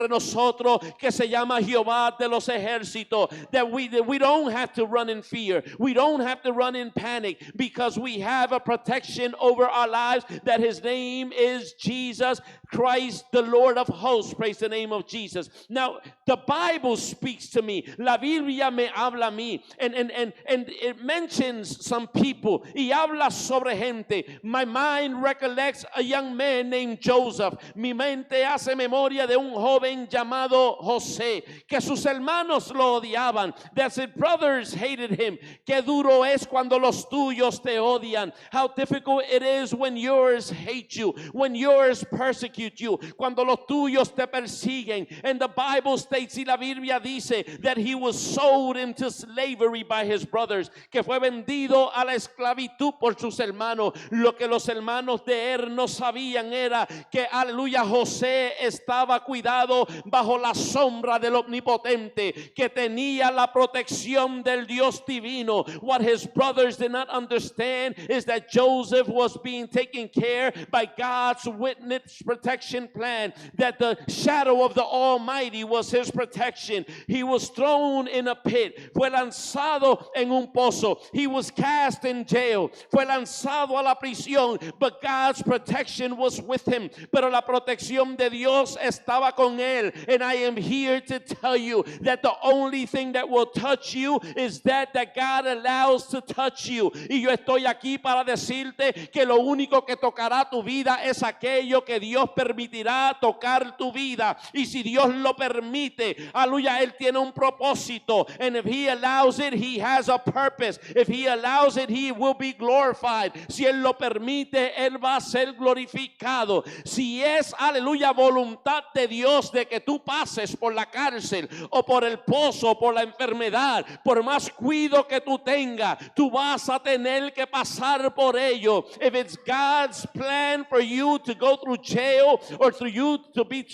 nosotros que se llama Jehová de los ejércitos, that we don't have to run in fear, we don't have to run in panic, because we have a protection over our lives, that his name is Jesus Christ, the Lord of hosts. Praise the name of Jesus. Now the Bible speaks to me, la Biblia me habla a mí, and it mentions some people, y habla sobre gente. My mind recollects a young man named Joseph. Mi mente hace memoria de un joven llamado José, que sus hermanos lo odiaban, that his brothers hated him. Qué duro es cuando los tuyos te odian. How difficult it is when yours hate you, when yours persecute you, cuando los tuyos te persiguen. And the Bible states, y la Biblia dice, that he was sold into slavery by his brothers, que fue vendido a la esclavitud por sus hermanos. Lo que los hermanos de él no sabían era que, aleluya, José estaba cuidado bajo la sombra del omnipotente, que tenía la protección del Dios divino. What his brothers did not understand is that Joseph was being taken care by God's witness protection plan, that the shadow of the Almighty was his protection. He was thrown in a pit, fue lanzado en un pozo, he was cast in jail, fue lanzado a la prisión, but God's protection was with him. Pero la protección de Dios estaba con él. And I am here to tell you that the only thing that will touch you is that God allows to touch you. Y yo estoy aquí para decirte que lo único que tocará tu vida es aquello que Dios permitirá tocar tu vida. Y si Dios lo permite, aleluya, él tiene un propósito. And if he allows it, he has a purpose. If he allows it, he will be glorified. Si él lo permite, él va a ser glorificado. Si es, aleluya, voluntad de Dios de que tú pases por la cárcel o por el pozo, por la enfermedad, por más cuidado que tú tengas, tú vas a tener que pasar por ello. If it's God's plan for you to go through jail, or for you to be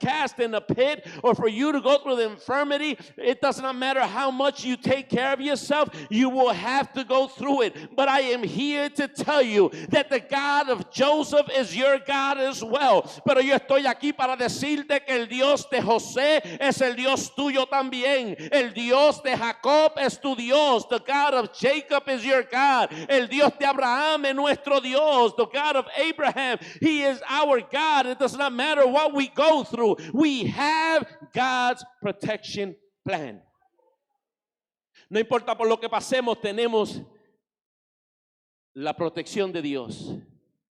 cast in a pit, or for you to go through the infirmity, it does not matter how much you take care of yourself, you will have to go through it. But I am here to tell you that the God of Joseph is your God as well. Pero yo estoy aquí para decirte que el Dios de José es el Dios tuyo también. El Dios de Jacob es tu Dios. The God of Jacob is your God. El Dios de Abraham es nuestro Dios. The God of Abraham, he is our God. It does not matter what we go through. We have God's protection plan. No importa por lo que pasemos, tenemos la protección de Dios.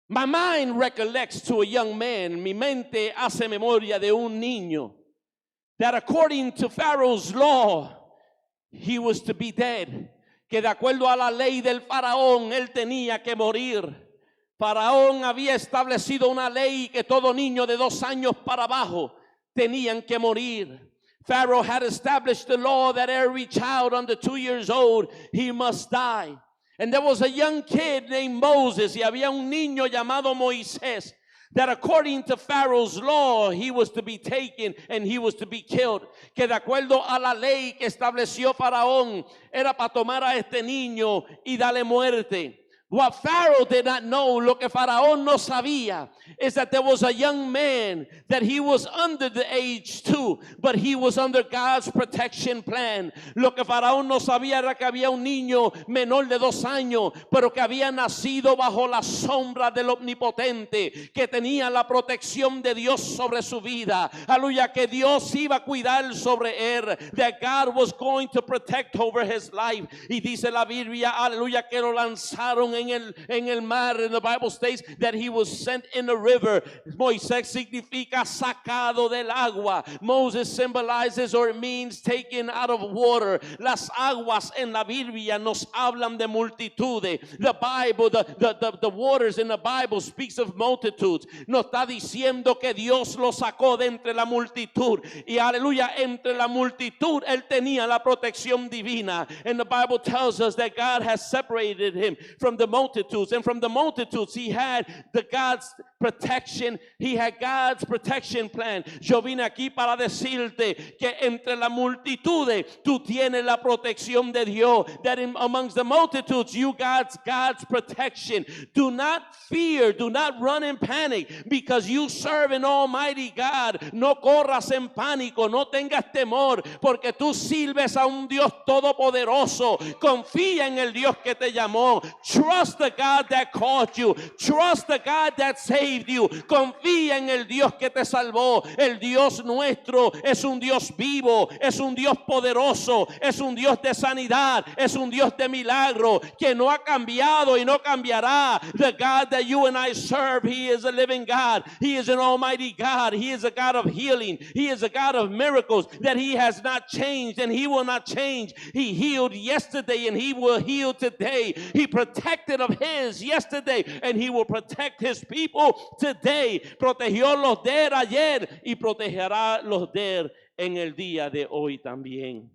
My mind recollects to a young man, mi mente hace memoria de un niño, that according to Pharaoh's law, he was to be dead. Que de acuerdo a la ley del faraón, él tenía que morir. Faraón había establecido una ley que todo niño de 2 años para abajo tenían que morir. Pharaoh had established the law that every child under 2 years old, he must die. And there was a young kid named Moses, y había un niño llamado Moisés, that according to Pharaoh's law, he was to be taken and he was to be killed. Que de acuerdo a la ley que estableció Faraón, era para tomar a este niño y darle muerte. What Pharaoh did not know, lo que Faraón no sabía, is that there was a young man that he was under the age too, but he was under God's protection plan. Lo que Faraón no sabía era que había un niño menor de 2 años, pero que había nacido bajo la sombra del omnipotente, que tenía la protección de Dios sobre su vida. Aleluya, que Dios iba a cuidar sobre él, that God was going to protect over his life. Y dice la Biblia, aleluya, que lo lanzaron en el mar. And the Bible states that he was sent in the river. Moisés significa sacado del agua. Moses symbolizes, or it means taken out of water. Las aguas en la Biblia nos hablan de multitudes. The Bible, the waters in the Bible speaks of multitudes. Nos está diciendo que Dios lo sacó de entre la multitud. Y aleluya, entre la multitud él tenía la protección divina. And the Bible tells us that God has separated him from the the multitudes. And from the multitudes, he had the God's protection. He had God's protection plan. Yo vine aquí para decirte que entre las multitudes tú tienes la protección de Dios. That amongst the multitudes you got God's protection. Do not fear, do not run in panic because you serve an almighty God. No corras en pánico, no tengas temor porque tú sirves a un Dios todopoderoso. Confía en el Dios que te llamó. Trust the God that called you. Trust the God that saved you. Confía en el Dios que te salvó. El Dios nuestro es un Dios vivo, es un Dios poderoso, es un Dios de sanidad, es un Dios de milagro que no ha cambiado y no cambiará. The God that you and I serve, He is a living God. He is an almighty God. He is a God of healing. He is a God of miracles, that He has not changed and He will not change. He healed yesterday and He will heal today. He protected of His yesterday and He will protect His people today. Protegió los de él ayer y protegerá los de él en el día de hoy también.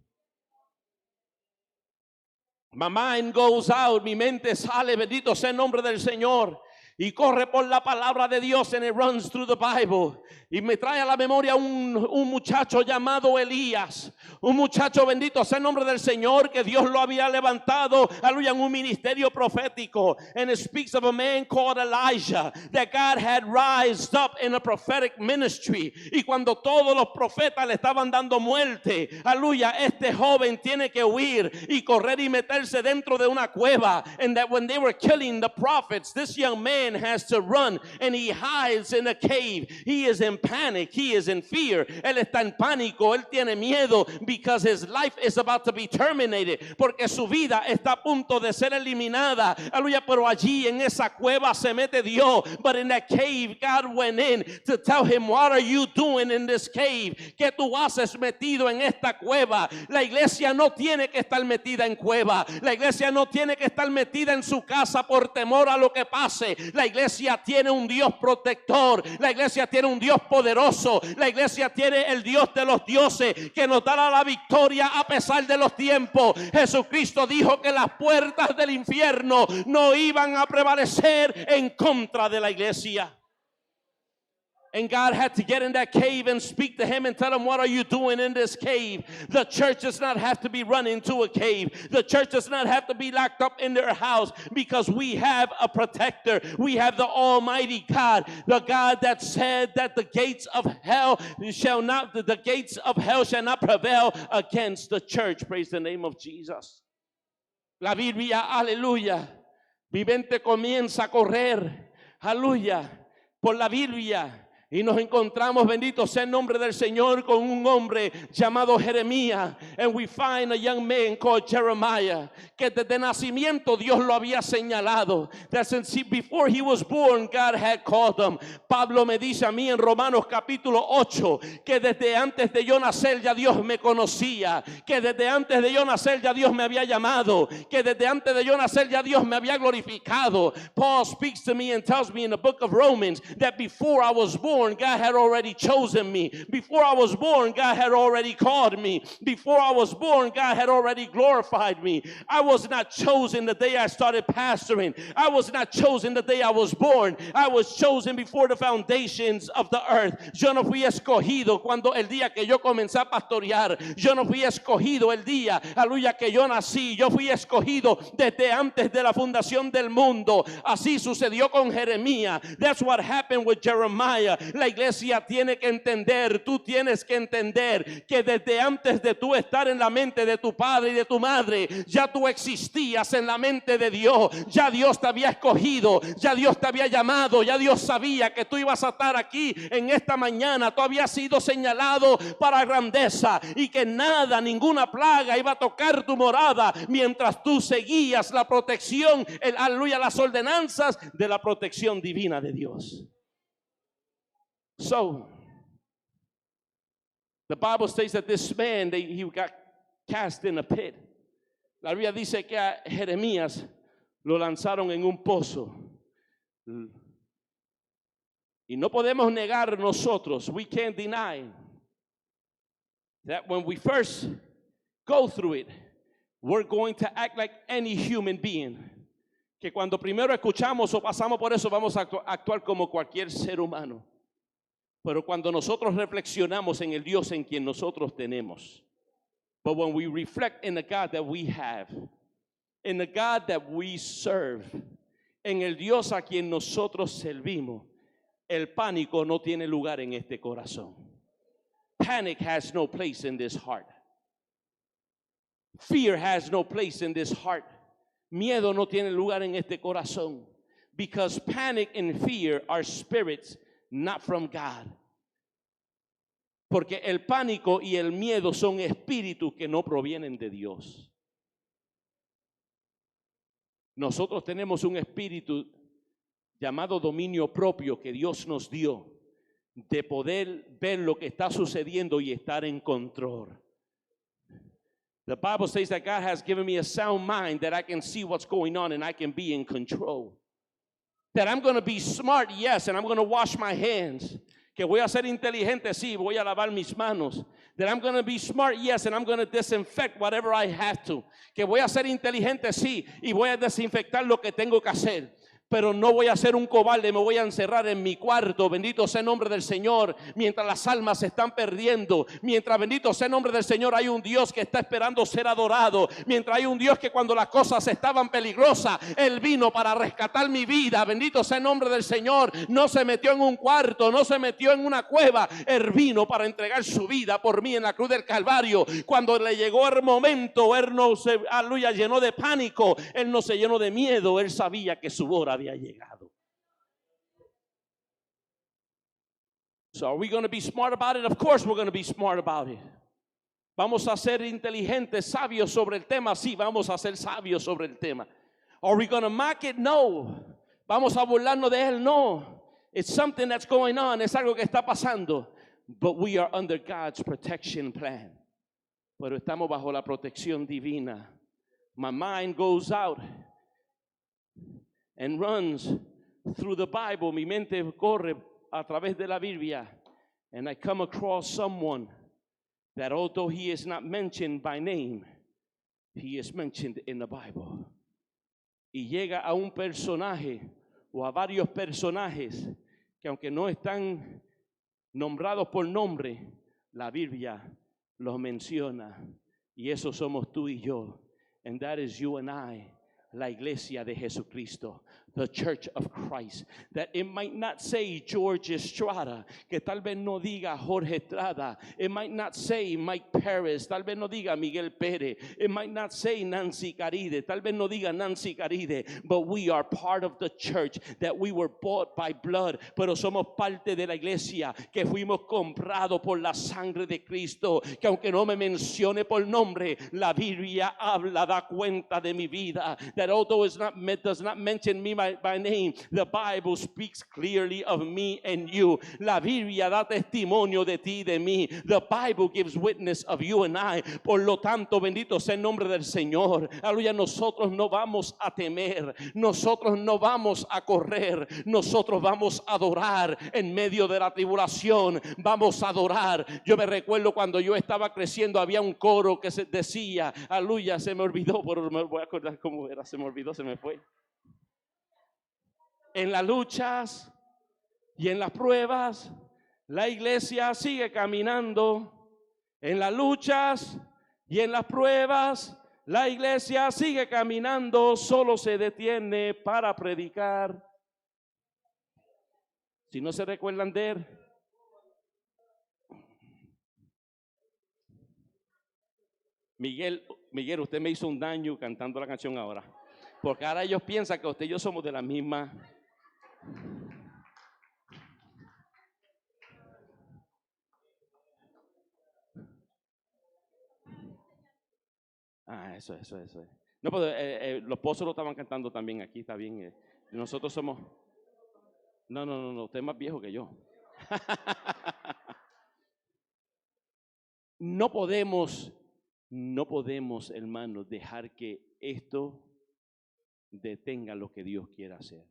My mind goes out, mi mente sale, bendito sea el nombre del Señor, y corre por la palabra de Dios, and it runs through the Bible. Y me trae a la memoria un muchacho llamado Elías, un muchacho, bendito sea el nombre del Señor, que Dios lo había levantado, aleluya, en un ministerio profético. And it speaks of a man called Elijah, that God had rised up in a prophetic ministry. Y cuando todos los profetas le estaban dando muerte, aleluya, este joven tiene que huir y correr y meterse dentro de una cueva. And that when they were killing the prophets, this young man has to run and he hides in a cave. He is in panic, he is in fear. Él está en pánico, él tiene miedo because his life is about to be terminated, porque su vida está a punto de ser eliminada. Aleluya, pero allí en esa cueva se mete Dios. But in that cave, God went in to tell him, what are you doing in this cave? ¿Qué tú haces metido en esta cueva? La iglesia no tiene que estar metida en cueva. La iglesia no tiene que estar metida en su casa por temor a lo que pase. La iglesia tiene un Dios protector. La iglesia tiene un Dios poderoso. La iglesia tiene el Dios de los dioses que nos dará la victoria a pesar de los tiempos. Jesucristo dijo que las puertas del infierno no iban a prevalecer en contra de la iglesia. And God had to get in that cave and speak to him and tell him, what are you doing in this cave? The church does not have to be run into a cave. The church does not have to be locked up in their house, because we have a protector. We have the Almighty God, the God that said that the gates of hell shall not prevail against the church. Praise the name of Jesus. La Biblia, aleluya. Mi mente comienza a correr, aleluya, por la Biblia. Y nos encontramos, bendito sea el nombre del Señor, con un hombre llamado Jeremías. And we find a young man called Jeremiah, que desde nacimiento Dios lo había señalado. That since before he was born, God had called him. Pablo me dice a mí en Romanos capítulo 8, que desde antes de yo nacer ya Dios me conocía. Que desde antes de yo nacer ya Dios me había llamado. Que desde antes de yo nacer ya Dios me había glorificado. Paul speaks to me and tells me in the book of Romans that before I was born, God had already chosen me. Before I was born, God had already called me. Before I was born, God had already glorified me. I was not chosen the day I started pastoring. I was not chosen the day I was born. I was chosen before the foundations of the earth. Yo no fui escogido cuando el día que yo comencé a pastorear. Yo no fui escogido el día, aleluya, que yo nací. Yo fui escogido desde antes de la fundación del mundo. Así sucedió con Jeremías. That's what happened with Jeremiah. La iglesia tiene que entender, tú tienes que entender que desde antes de tú estar en la mente de tu padre y de tu madre, ya tú existías en la mente de Dios. Ya Dios te había escogido, ya Dios te había llamado, ya Dios sabía que tú ibas a estar aquí en esta mañana. Tú habías sido señalado para grandeza y que nada, ninguna plaga iba a tocar tu morada mientras tú seguías la protección, aleluya, las ordenanzas de la protección divina de Dios. So, the Bible states that this man, he got cast in a pit. La Biblia dice que a Jeremías lo lanzaron en un pozo. Y no podemos negar nosotros, we can't deny that when we first go through it, we're going to act like any human being. que cuando primero escuchamos o pasamos por eso vamos a actuar como cualquier ser humano. Pero cuando nosotros reflexionamos en el Dios en quien nosotros tenemos, but when we reflect in the God that we have, in the God that we serve, en el Dios a quien nosotros servimos, el pánico no tiene lugar en este corazón. Panic has no place in this heart. Fear has no place in this heart. Miedo no tiene lugar en este corazón. Because panic and fear are spirits not from God. Porque el pánico y el miedo son espíritus que no provienen de Dios. Nosotros tenemos un espíritu llamado dominio propio que Dios nos dio, de poder ver lo que está sucediendo y estar en control. The Bible says that God has given me a sound mind that I can see what's going on and I can be in control. That I'm going to be smart, yes, and I'm going to wash my hands. Que voy a ser inteligente, sí, voy a lavar mis manos. That I'm going to be smart, yes, and I'm going to disinfect whatever I have to. Que voy a ser inteligente, sí, y voy a desinfectar lo que tengo que hacer. Pero no voy a ser un cobarde, me voy a encerrar en mi cuarto, bendito sea el nombre del Señor, mientras las almas se están perdiendo, mientras, bendito sea el nombre del Señor, hay un Dios que está esperando ser adorado, mientras hay un Dios que cuando las cosas estaban peligrosas, Él vino para rescatar mi vida, bendito sea el nombre del Señor, no se metió en un cuarto, no se metió en una cueva, Él vino para entregar su vida por mí en la cruz del Calvario. Cuando le llegó el momento, Él no se, aleluya, llenó de pánico, Él no se llenó de miedo, Él sabía que su hora había llegado. So are we going to be smart about it? Of course we're going to be smart about it. Vamos a ser inteligentes, sabios sobre el tema. Sí, vamos a ser sabios sobre el tema. Are we going to mock it? No. Vamos a burlarnos de él? No. It's something that's going on. Es algo que está pasando. But we are under God's protection plan. Pero estamos bajo la protección divina. My mind goes out and runs through the Bible. Mi mente corre a través de la Biblia. And I come across someone that although he is not mentioned by name, he is mentioned in the Bible. Y llega a un personaje o a varios personajes que aunque no están nombrados por nombre, la Biblia los menciona. Y eso somos tú y yo. And that is you and I. La iglesia de Jesucristo, the church of Christ. That it might not say George Estrada, que tal vez no diga Jorge Estrada. It might not say Mike Perez, tal vez no diga Miguel Pérez. It might not say Nancy Caride, tal vez no diga Nancy Caride. But we are part of the church, that we were bought by blood. Pero somos parte de la iglesia, que fuimos comprados por la sangre de Cristo. Que aunque no me mencione por nombre, la Biblia habla, da cuenta de mi vida. That although it does not mention me by name, the Bible speaks clearly of me and you. La Biblia da testimonio de ti y de mí. The Bible gives witness of you and I. Por lo tanto, bendito sea el nombre del Señor. Aleluya, nosotros no vamos a temer. Nosotros no vamos a correr. Nosotros vamos a adorar en medio de la tribulación. Vamos a adorar. Yo me recuerdo cuando yo estaba creciendo, había un coro que se decía, aleluya, se me olvidó, pero me voy a acordar cómo era. Se me olvidó, se me fue. En las luchas y en las pruebas, la iglesia sigue caminando. En las luchas y en las pruebas, la iglesia sigue caminando. Solo se detiene para predicar. Si no se recuerdan de él. Miguel, usted me hizo un daño cantando la canción ahora. Porque ahora ellos piensan que usted y yo somos de la misma. Eso. No, pero los pozos lo estaban cantando también aquí, está bien. Nosotros somos. No, usted es más viejo que yo. No podemos, hermanos, dejar que esto detenga lo que Dios quiera hacer.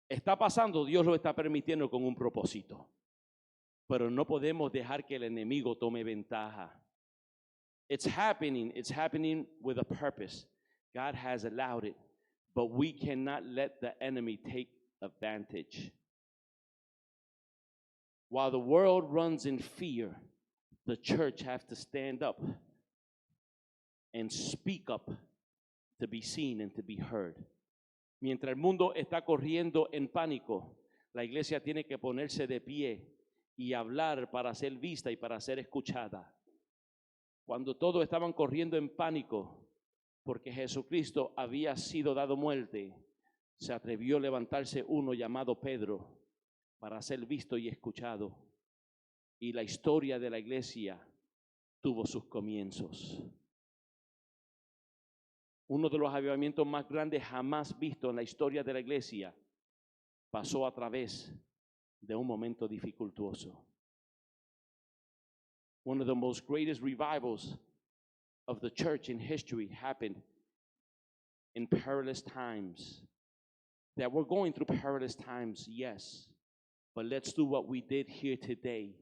Está pasando, Dios lo está permitiendo con un propósito. Pero no podemos dejar que el enemigo tome ventaja. It's happening with a purpose. God has allowed it, but we cannot let the enemy take advantage. While the world runs in fear, the church have to stand up and speak up to be seen and to be heard. Mientras el mundo está corriendo en pánico, la iglesia tiene que ponerse de pie y hablar para ser vista y para ser escuchada. Cuando todos estaban corriendo en pánico porque Jesucristo había sido dado muerte, se atrevió a levantarse uno llamado Pedro para ser visto y escuchado. Y la historia de la iglesia tuvo sus comienzos. Uno de los avivamientos más grandes jamás vistos en la historia de la iglesia pasó a través de un momento dificultuoso. One of the most greatest revivals of the church in history happened in perilous times. That we're going through perilous times, yes, but let's do what we did here today.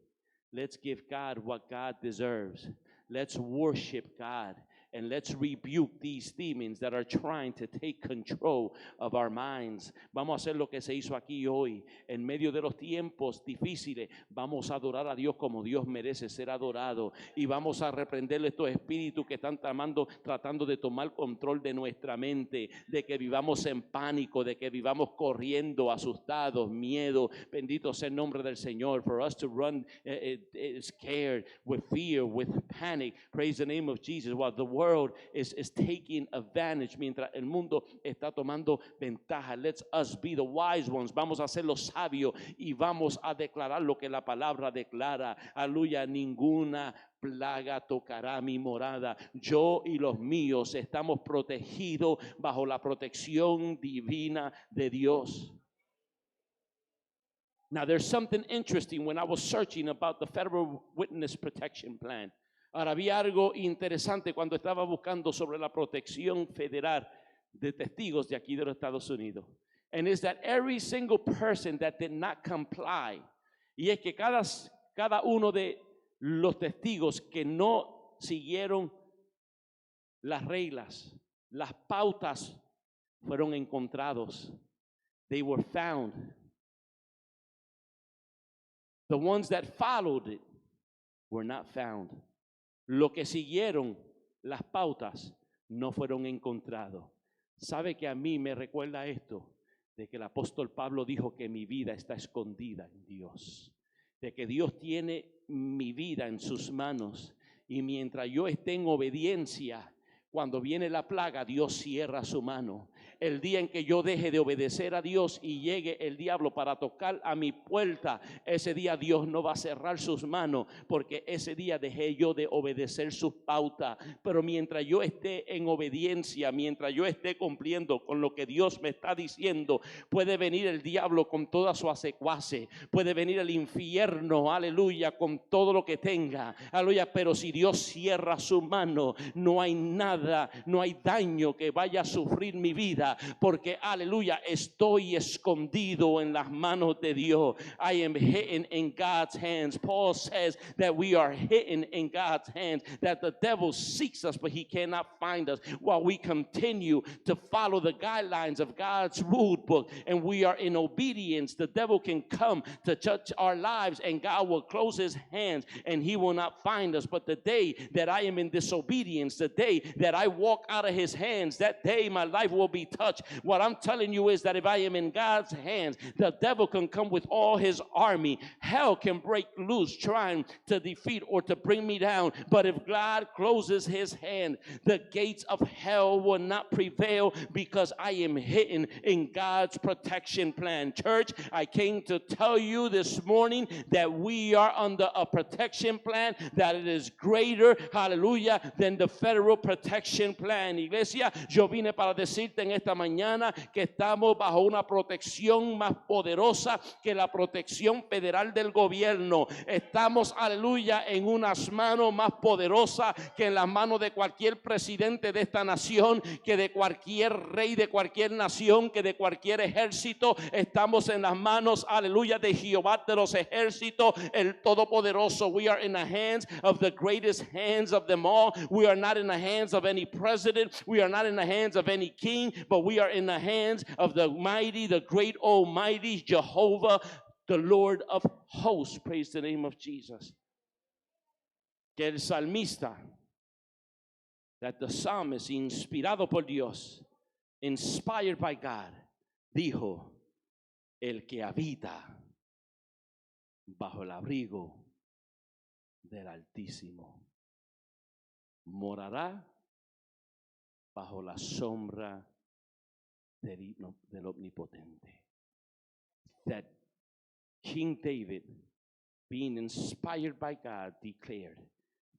Let's give God what God deserves. Let's worship God. And let's rebuke these demons that are trying to take control of our minds. Vamos a hacer lo que se hizo aquí hoy. En medio de los tiempos difíciles, vamos a adorar a Dios como Dios merece ser adorado. Y vamos a reprenderle estos espíritus que están tratando de tomar control de nuestra mente, de que vivamos en pánico, de que vivamos corriendo, asustados, miedo. Bendito sea el nombre del Señor. For us to run scared, with fear, with panic. Praise the name of Jesus. While the world is taking advantage, mientras el mundo está tomando ventaja. Let us be the wise ones. Vamos a ser los sabios y vamos a declarar lo que la palabra declara. Aleluya, ninguna plaga tocará mi morada. Yo y los míos estamos protegidos bajo la protección divina de Dios. Now there's something interesting when I was searching about the Federal Witness Protection Plan. Ahora había algo interesante cuando estaba buscando sobre la protección federal de testigos de aquí de los Estados Unidos. And it's that every single person that did not comply, y es que cada uno de los testigos que no siguieron las reglas, las pautas, fueron encontrados. They were found. The ones that followed it were not found. Los que siguieron las pautas no fueron encontrados. ¿Sabe que a mí me recuerda esto? De que el apóstol Pablo dijo que mi vida está escondida en Dios. De que Dios tiene mi vida en sus manos. Y mientras yo esté en obediencia, cuando viene la plaga, Dios cierra su mano. El día en que yo deje de obedecer a Dios y llegue el diablo para tocar a mi puerta, ese día Dios no va a cerrar sus manos, porque ese día dejé yo de obedecer sus pautas. Pero mientras yo esté en obediencia, mientras yo esté cumpliendo con lo que Dios me está diciendo, puede venir el diablo con toda su asecuace, puede venir el infierno, aleluya, con todo lo que tenga, aleluya. Pero si Dios cierra su mano, no hay nada, no hay daño que vaya a sufrir mi vida, porque aleluya, estoy escondido en las manos de Dios. I am hidden in God's hands. Paul says that we are hidden in God's hands, that the devil seeks us but he cannot find us while we continue to follow the guidelines of God's rule book and we are in obedience. The devil can come to judge our lives and God will close his hands and he will not find us. But the day that I am in disobedience, the day that I walk out of his hands, that day my life will be touched. What I'm telling you is that if I am in God's hands, the devil can come with all his army. Hell can break loose trying to defeat or to bring me down. But if God closes his hand, the gates of hell will not prevail because I am hidden in God's protection plan. Church, I came to tell you this morning that we are under a protection plan that it is greater, hallelujah, than the federal protection plan. Iglesia, yo vine para decirte en esta esta mañana que estamos bajo una protección más poderosa que la protección federal del gobierno. Estamos, aleluya, en unas manos más poderosas que en las manos de cualquier presidente de esta nación, que de cualquier rey de cualquier nación, que de cualquier ejército. Estamos en las manos, aleluya, de Jehová de los ejércitos, el Todopoderoso. We are in the hands of the greatest hands of them all. We are not in the hands of any president. We are not in the hands of any king, but we are in the hands of the mighty, the great almighty Jehovah, the Lord of hosts. Praise the name of Jesus. Que el salmista, that the psalmist, inspirado por Dios, inspired by God, dijo, el que habita bajo el abrigo del Altísimo morará bajo la sombra del Omnipotente. That King David, being inspired by God, declared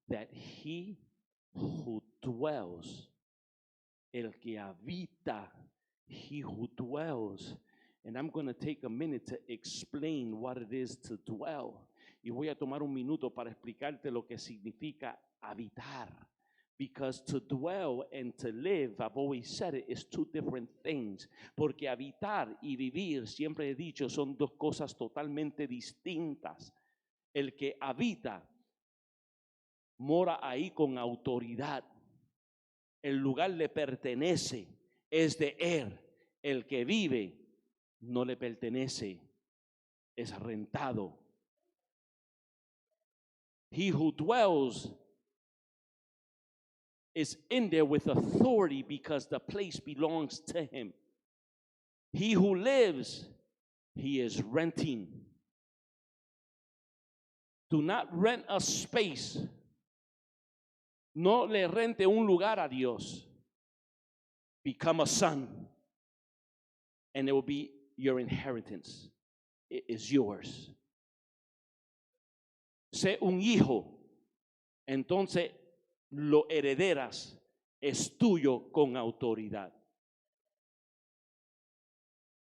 that he who dwells, el que habita, he who dwells. And I'm going to take a minute to explain what it is to dwell. Y voy a tomar un minuto para explicarte lo que significa habitar. Because to dwell and to live, I've always said it, is two different things. Porque habitar y vivir, siempre he dicho, son dos cosas totalmente distintas. El que habita mora ahí con autoridad. El lugar le pertenece, es de él. El que vive no le pertenece, es rentado. He who dwells is in there with authority because the place belongs to him. He who lives, he is renting. Do not rent a space. No le rente un lugar a Dios. Become a son, and it will be your inheritance. It is yours. Sé un hijo, entonces lo herederas, es tuyo con autoridad.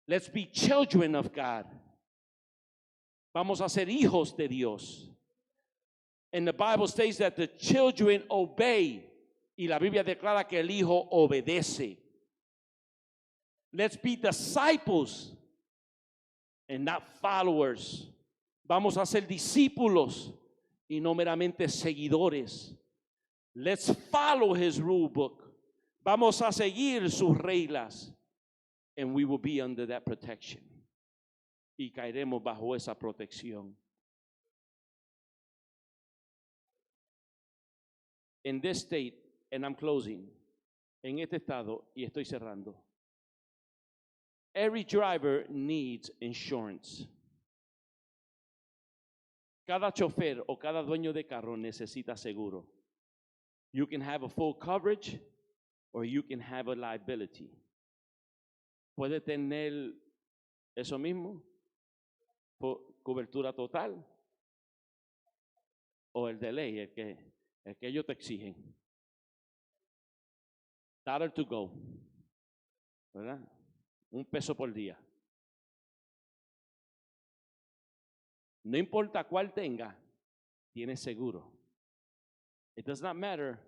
Let's be children of God. Vamos a ser hijos de Dios. And the Bible states that the children obey. Y la Biblia declara que el hijo obedece. Let's be disciples and not followers. Vamos a ser discípulos y no meramente seguidores. Let's follow his rule book. Vamos a seguir sus reglas. And we will be under that protection. Y caeremos bajo esa protección. In this state, and I'm closing, en este estado, y estoy cerrando, every driver needs insurance. Cada chofer o cada dueño de carro necesita seguro. You can have a full coverage or you can have a liability. Puede tener eso mismo, cobertura total, o el de ley, el que ellos te exigen. $1 to go, ¿verdad? $1 por día. No importa cuál tenga, tienes seguro. It does not matter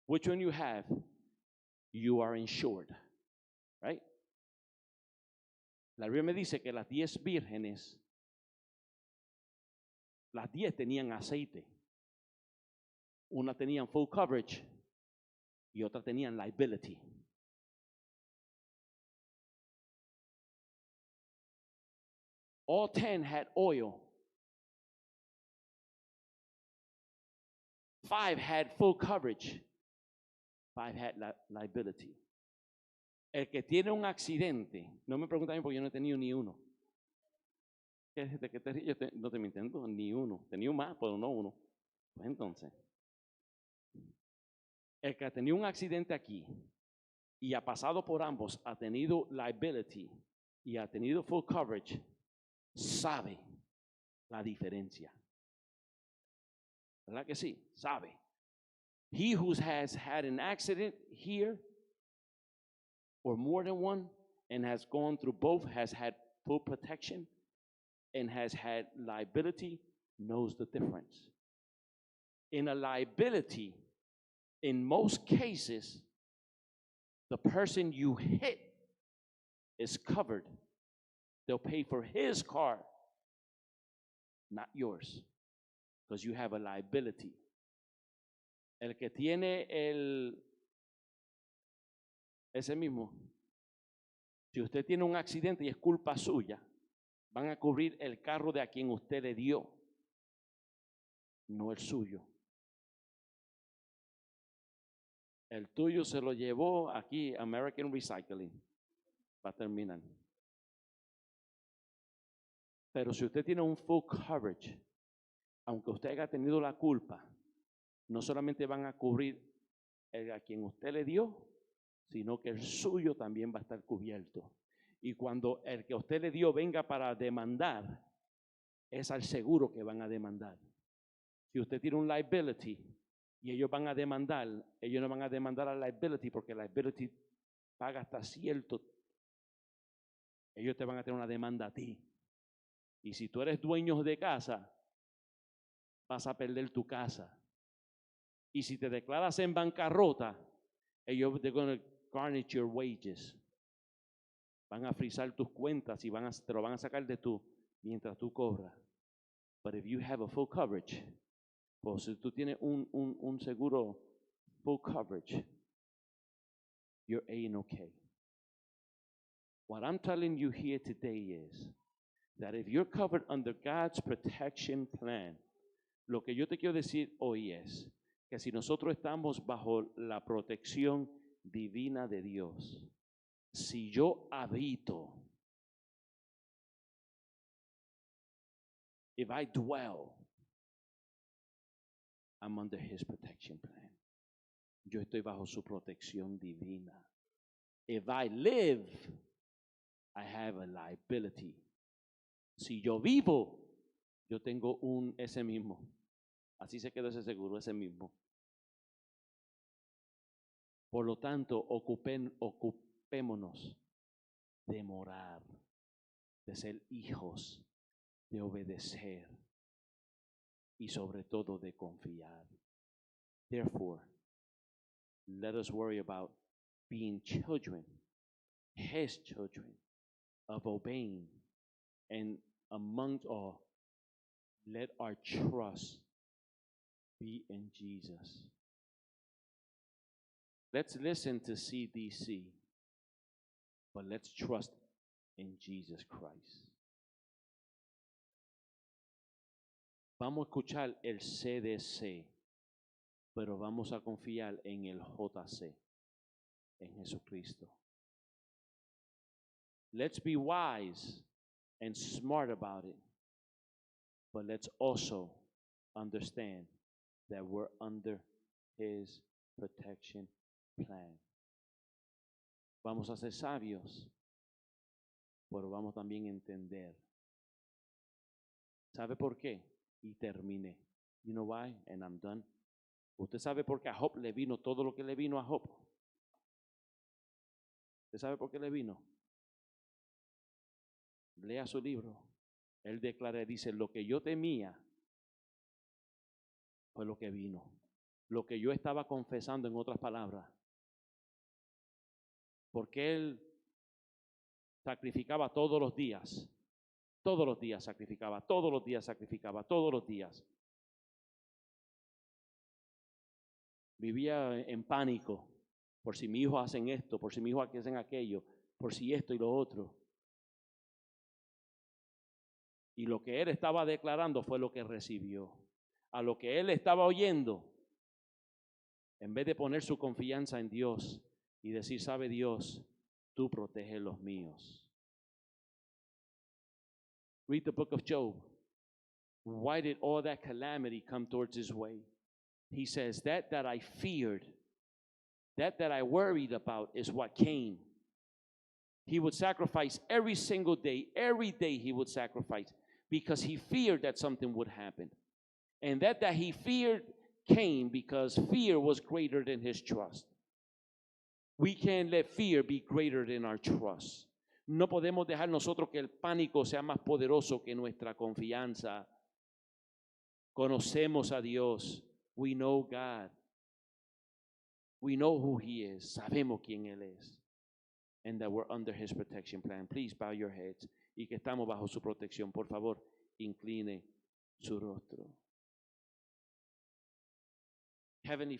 which one you have, you are insured, right? La Biblia me dice que las 10 vírgenes, las 10 tenían aceite. Una tenían full coverage y otra tenían liability. All 10 had oil. 5 had full coverage. 5 had liability. El que tiene un accidente, no me preguntan a mí porque yo no he tenido ni uno. ¿De qué te ríes? No te entiendo, ni uno. Tenía más, pero no uno. Pues entonces, el que ha tenido un accidente aquí y ha pasado por ambos, ha tenido liability y ha tenido full coverage, sabe la diferencia. ¿Verdad que sí? Sabe. He who has had an accident here or more than one and has gone through both, has had full protection and has had liability, knows the difference. In a liability, in most cases, the person you hit is covered. They'll pay for his car, not yours, because you have a liability. El que tiene ese mismo, si usted tiene un accidente y es culpa suya, van a cubrir el carro de a quien usted le dio, no el suyo. El tuyo se lo llevó aquí American Recycling, para terminar. Pero si usted tiene un full coverage, aunque usted haya tenido la culpa, no solamente van a cubrir a quien usted le dio, sino que el suyo también va a estar cubierto. Y cuando el que usted le dio venga para demandar, es al seguro que van a demandar. Si usted tiene un liability y ellos van a demandar, ellos no van a demandar al liability porque el liability paga hasta cierto. Ellos te van a tener una demanda a ti. Y si tú eres dueño de casa, vas a perder tu casa. Y si te declaras en bancarrota, ellos they're going to garnish your wages. Van a frizar tus cuentas y te lo van a sacar de tú mientras tú cobras. But if you have a full coverage, pues si tú tienes un seguro full coverage, you're A&OK. What I'm telling you here today is that if you're covered under God's protection plan, lo que yo te quiero decir hoy es que si nosotros estamos bajo la protección divina de Dios, si yo habito, if I dwell, I'm under His protection plan. Yo estoy bajo su protección divina. If I live, I have a liability. Si yo vivo, yo tengo ese mismo. Así se quedó ese seguro, ese mismo. Por lo tanto, ocupémonos de morar, de ser hijos, de obedecer y sobre todo de confiar. Therefore, let us worry about being children, His children, of obeying, and amongst all, let our trust be in Jesus. Let's listen to CDC, but let's trust in Jesus Christ. Vamos a escuchar el CDC, pero vamos a confiar en el JC, en Jesucristo. Let's be wise and smart about it, but let's also understand that we're under His protection plan. Vamos a ser sabios, pero vamos también a entender. ¿Sabe por qué? Y terminé. You know why? And I'm done. ¿Usted sabe por qué a Job le vino todo lo que le vino a Job? ¿Usted sabe por qué le vino? Lea su libro. Él declara, dice, lo que yo temía fue lo que vino. Lo que yo estaba confesando, en otras palabras. Porque él sacrificaba todos los días. Todos los días sacrificaba, todos los días sacrificaba, todos los días. Vivía en pánico por si mis hijos hacen esto, por si mis hijos hacen aquello, por si esto y lo otro. Y lo que él estaba declarando fue lo que recibió. A lo que él estaba oyendo, en vez de poner su confianza en Dios y decir, sabe Dios, tú proteges los míos. Read the book of Job. Why did all that calamity come towards his way? He says, that I feared, that I worried about is what came. He would sacrifice every single day. Every day he would sacrifice because he feared that something would happen. And that he feared came because fear was greater than his trust. We can't let fear be greater than our trust. No podemos dejar nosotros que el pánico sea más poderoso que nuestra confianza. Conocemos a Dios. We know God. We know who He is. Sabemos quién Él es. And that we're under His protection plan. Please bow your heads. Y que estamos bajo su protección. Por favor, incline su rostro. Heavenly